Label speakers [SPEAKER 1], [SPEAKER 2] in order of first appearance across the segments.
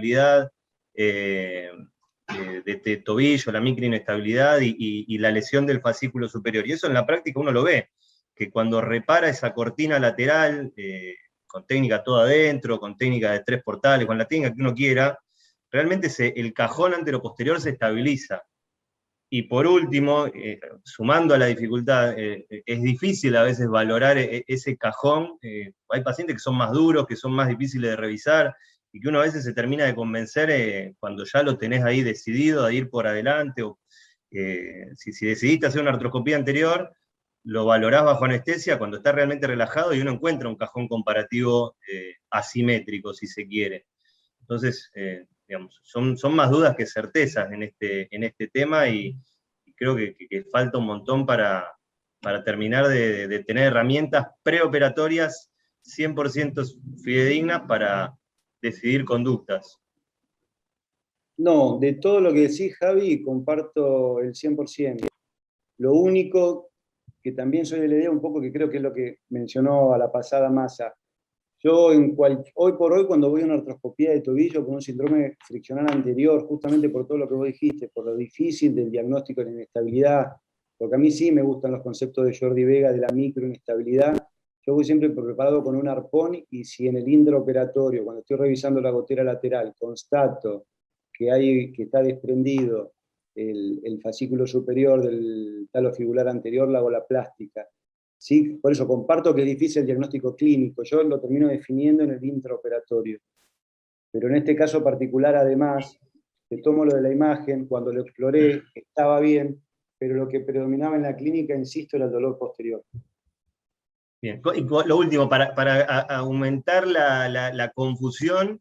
[SPEAKER 1] inestabilidad de tobillo, la microinestabilidad y la lesión del fascículo superior. Y eso en la práctica uno lo ve, que cuando repara esa cortina lateral, con técnica todo adentro, con técnica de 3 portales, con la técnica que uno quiera, realmente el cajón anteroposterior se estabiliza. Y por último, sumando a la dificultad, es difícil a veces valorar ese cajón. Hay pacientes que son más duros, que son más difíciles de revisar, y que uno a veces se termina de convencer cuando ya lo tenés ahí decidido a ir por adelante, o si decidiste hacer una artroscopía anterior, lo valorás bajo anestesia cuando está realmente relajado y uno encuentra un cajón comparativo asimétrico, si se quiere. Entonces, digamos, son más dudas que certezas en este tema, y creo que falta un montón para terminar de tener herramientas preoperatorias 100% fidedignas para decidir conductas.
[SPEAKER 2] No, de todo lo que decís, Javi, comparto el 100%. Lo único que también soy de la idea un poco, que creo que es lo que mencionó a la pasada Massa. Yo hoy por hoy, cuando voy a una artroscopía de tobillo con un síndrome friccional anterior, justamente por todo lo que vos dijiste, por lo difícil del diagnóstico de la inestabilidad, porque a mí sí me gustan los conceptos de Jordi Vega de la microinestabilidad, yo voy siempre preparado con un arpón, y si en el intraoperatorio, cuando estoy revisando la gotera lateral, constato que está desprendido el fascículo superior del talo fibular anterior, la hago la plástica. Sí, por eso comparto que es difícil el diagnóstico clínico, yo lo termino definiendo en el intraoperatorio. Pero en este caso particular, además, te tomo lo de la imagen, cuando lo exploré estaba bien, pero lo que predominaba en la clínica, insisto, era el dolor posterior.
[SPEAKER 1] Bien, y lo último, para aumentar la confusión,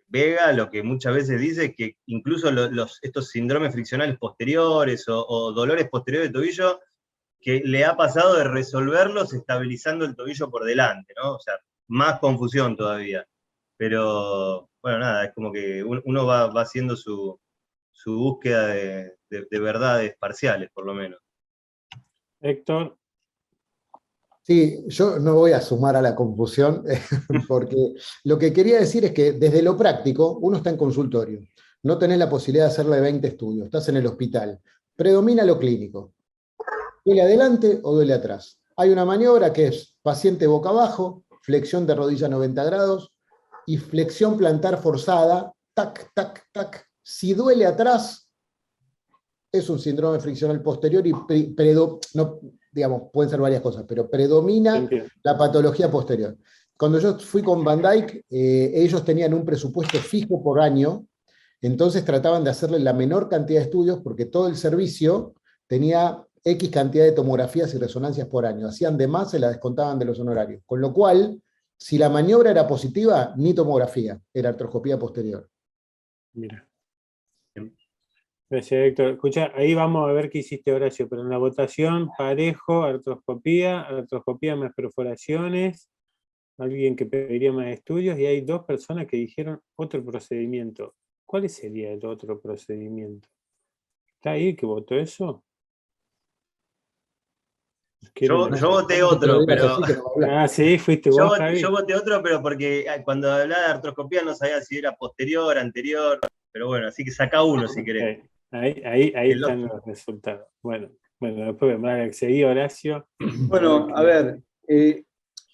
[SPEAKER 1] Vega lo que muchas veces dice es que incluso estos síndromes friccionales posteriores o dolores posteriores de tobillo, que le ha pasado de resolverlos estabilizando el tobillo por delante, ¿no? O sea, más confusión todavía. Pero, bueno, nada, es como que uno va haciendo su búsqueda de verdades parciales, por lo menos.
[SPEAKER 3] Héctor.
[SPEAKER 4] Sí, yo no voy a sumar a la confusión, porque lo que quería decir es que desde lo práctico, uno está en consultorio, no tenés la posibilidad de hacerle 20 estudios, estás en el hospital, predomina lo clínico. ¿Duele adelante o duele atrás? Hay una maniobra que es paciente boca abajo, flexión de rodilla 90 grados y flexión plantar forzada, tac, tac, tac. Si duele atrás, es un síndrome friccional posterior y digamos, pueden ser varias cosas, pero predomina la patología posterior. Cuando yo fui con Van Dyke, ellos tenían un presupuesto fijo por año, entonces trataban de hacerle la menor cantidad de estudios porque todo el servicio tenía X cantidad de tomografías y resonancias por año. Hacían de más, se la descontaban de los honorarios. Con lo cual, si la maniobra era positiva, ni tomografía, era artroscopía posterior.
[SPEAKER 3] Mira. Gracias, Héctor. Escucha, ahí vamos a ver qué hiciste, Horacio, pero en la votación, parejo, artroscopía más perforaciones, alguien que pediría más estudios, y hay 2 personas que dijeron otro procedimiento. ¿Cuál sería el otro procedimiento? ¿Está ahí que votó eso?
[SPEAKER 1] Yo voté otro, pero...
[SPEAKER 3] Ah, sí, fuiste vos, Javi.
[SPEAKER 1] Yo voté otro, pero porque cuando hablaba de artroscopía no sabía si era posterior, anterior, pero bueno, así que saca uno si querés.
[SPEAKER 3] Ahí están los resultados. Bueno, después me seguí, Horacio.
[SPEAKER 2] Bueno, a ver,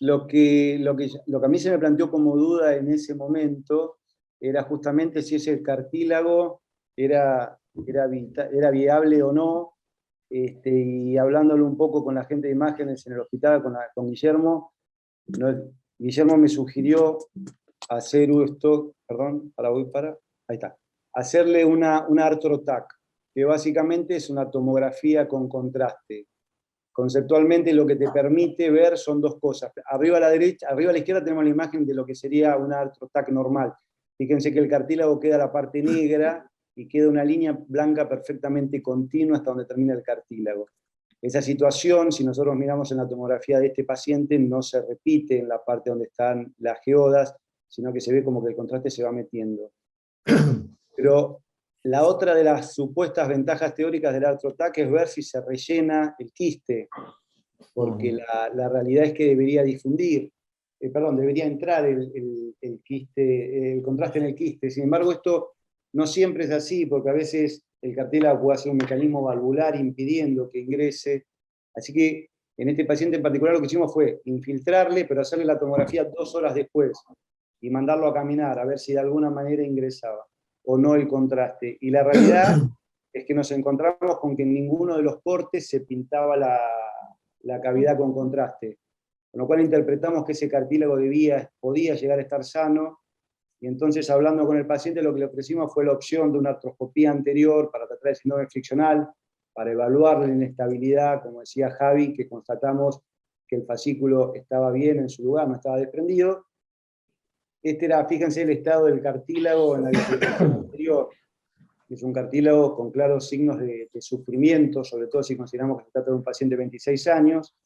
[SPEAKER 2] lo que a mí se me planteó como duda en ese momento era justamente si ese cartílago era viable o no, y hablándolo un poco con la gente de imágenes en el hospital, con Guillermo, Guillermo me sugirió hacer esto, perdón, ahí está, hacerle una ArthroTac, que básicamente es una tomografía con contraste. Conceptualmente lo que te permite ver son 2 cosas. Arriba a la derecha, arriba a la izquierda tenemos la imagen de lo que sería una ArthroTac normal. Fíjense que el cartílago queda la parte negra y queda una línea blanca perfectamente continua hasta donde termina el cartílago. Esa situación, si nosotros miramos en la tomografía de este paciente, no se repite en la parte donde están las geodas, sino que se ve como que el contraste se va metiendo. Pero la otra de las supuestas ventajas teóricas del ArthroTac es ver si se rellena el quiste, porque la realidad es que debería difundir. debería entrar el quiste, el contraste en el quiste. Sin embargo, esto no siempre es así, porque a veces el cartílago puede hacer un mecanismo valvular impidiendo que ingrese. Así que en este paciente en particular lo que hicimos fue infiltrarle, pero hacerle la tomografía 2 horas después y mandarlo a caminar a ver si de alguna manera ingresaba o no el contraste. Y la realidad es que nos encontramos con que en ninguno de los cortes se pintaba la cavidad con contraste. Con lo cual interpretamos que ese cartílago podía llegar a estar sano, y entonces hablando con el paciente lo que le ofrecimos fue la opción de una artroscopía anterior para tratar el síndrome friccional, para evaluar la inestabilidad, como decía Javi, que constatamos que el fascículo estaba bien en su lugar, no estaba desprendido. Este era, fíjense, el estado del cartílago en la visualización anterior. Es un cartílago con claros signos de sufrimiento, sobre todo si consideramos que se trata de un paciente de 26 años.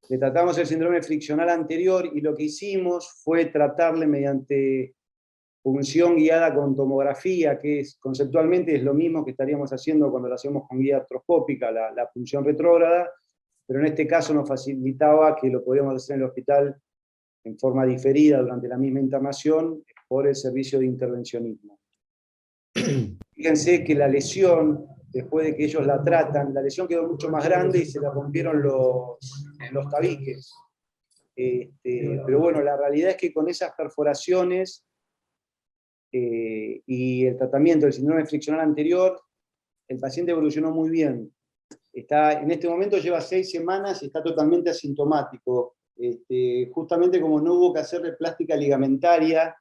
[SPEAKER 2] Le tratamos el síndrome friccional anterior y lo que hicimos fue tratarle mediante punción guiada con tomografía, que conceptualmente es lo mismo que estaríamos haciendo cuando lo hacemos con guía artroscópica, la punción retrógrada, pero en este caso nos facilitaba que lo podíamos hacer en el hospital en forma diferida durante la misma internación por el servicio de intervencionismo. Fíjense que la lesión, después de que ellos la tratan, la lesión quedó mucho más grande y se le rompieron los tabiques. Pero bueno, la realidad es que con esas perforaciones y el tratamiento del síndrome friccional anterior, el paciente evolucionó muy bien. En este momento lleva 6 semanas y está totalmente asintomático. Justamente como no hubo que hacerle plástica ligamentaria,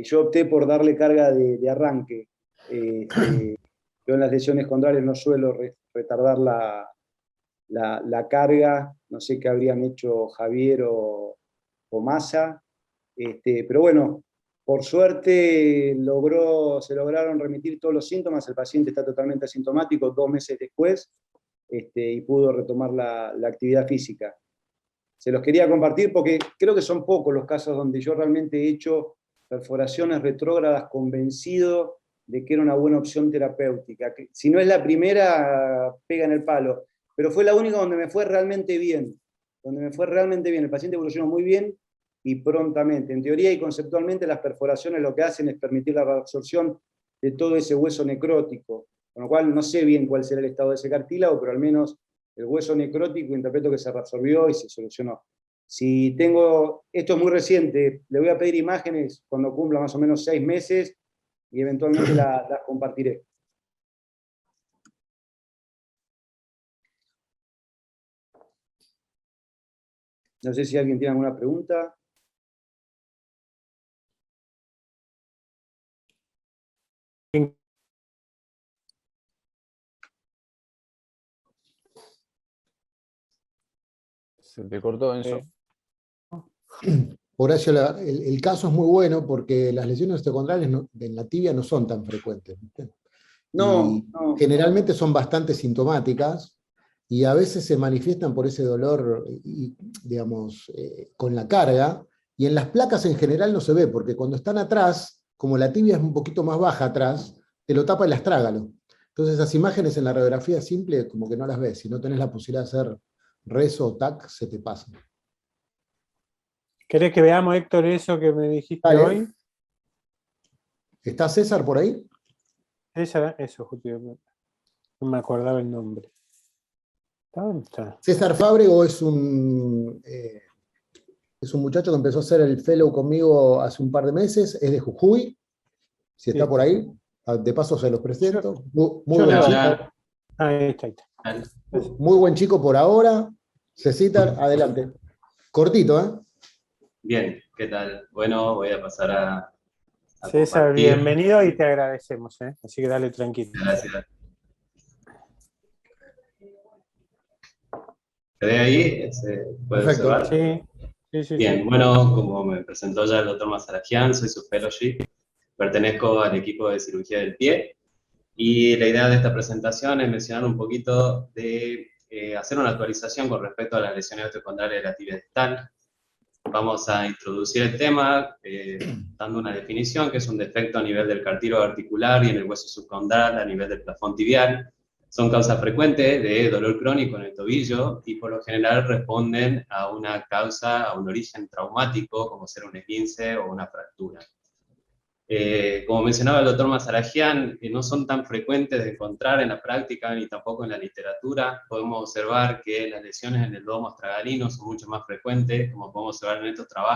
[SPEAKER 2] yo opté por darle carga de arranque. Yo en las lesiones condrales no suelo retardar la carga, no sé qué habrían hecho Javier o Massa, pero bueno, por suerte se lograron remitir todos los síntomas, el paciente está totalmente asintomático 2 meses después, y pudo retomar la actividad física. Se los quería compartir porque creo que son pocos los casos donde yo realmente he hecho perforaciones retrógradas convencido de que era una buena opción terapéutica. Que, si no es la primera, pega en el palo. Pero fue la única donde me fue realmente bien. El paciente evolucionó muy bien y prontamente. En teoría y conceptualmente las perforaciones lo que hacen es permitir la reabsorción de todo ese hueso necrótico. Con lo cual no sé bien cuál será el estado de ese cartílago, pero al menos el hueso necrótico interpreto que se reabsorbió y se solucionó. Esto es muy reciente, le voy a pedir imágenes cuando cumpla más o menos 6 meses y eventualmente las compartiré. No sé si alguien tiene alguna pregunta.
[SPEAKER 5] Se te cortó, Enzo.
[SPEAKER 4] Horacio, el caso es muy bueno porque las lesiones osteocondrales en la tibia no son tan frecuentes, ¿viste?
[SPEAKER 2] No.
[SPEAKER 4] Generalmente son bastante sintomáticas y a veces se manifiestan por ese dolor, digamos, con la carga, y en las placas en general no se ve, porque cuando están atrás, como la tibia es un poquito más baja atrás, te lo tapa el astrágalo. Entonces esas imágenes en la radiografía simple como que no las ves, si no tenés la posibilidad de hacer rezo o TAC, se te pasa.
[SPEAKER 3] ¿Querés que veamos, Héctor, eso que me dijiste hoy?
[SPEAKER 4] ¿Está César por ahí?
[SPEAKER 3] Eso, justo. No me acordaba el nombre. ¿Dónde está?
[SPEAKER 4] César Fábrego es un muchacho que empezó a hacer el fellow conmigo hace un par de meses, es de Jujuy, si está por ahí, de paso se los presento. Muy buen chico.
[SPEAKER 3] Ahí está.
[SPEAKER 4] Muy buen chico por ahora. Cecitar, adelante. Cortito, ¿eh?
[SPEAKER 6] Bien, ¿qué tal? Bueno, voy a pasar a
[SPEAKER 3] César,
[SPEAKER 6] compartir.
[SPEAKER 3] bienvenido y te agradecemos, ¿eh? Así que dale tranquilo.
[SPEAKER 6] Gracias. ¿Se ve ahí? ¿Se puede
[SPEAKER 4] Perfecto.
[SPEAKER 6] observar?
[SPEAKER 3] Sí.
[SPEAKER 6] Bien, bueno, como me presentó ya el doctor Mazarajian, soy su fellowship, pertenezco al equipo de cirugía del pie, y la idea de esta presentación es mencionar un poquito de hacer una actualización con respecto a las lesiones osteocondrales de la tibia distal. Vamos a introducir el tema dando una definición, que es un defecto a nivel del cartílago articular y en el hueso subcondral a nivel del plafón tibial. Son causas frecuentes de dolor crónico en el tobillo y por lo general responden a una causa, a un origen traumático, como ser un esguince o una fractura. Como mencionaba el doctor Mazarajian, no son tan frecuentes de encontrar en la práctica ni tampoco en la literatura. Podemos observar que las lesiones en el lomo astragalino son mucho más frecuentes, como podemos observar en estos trabajos.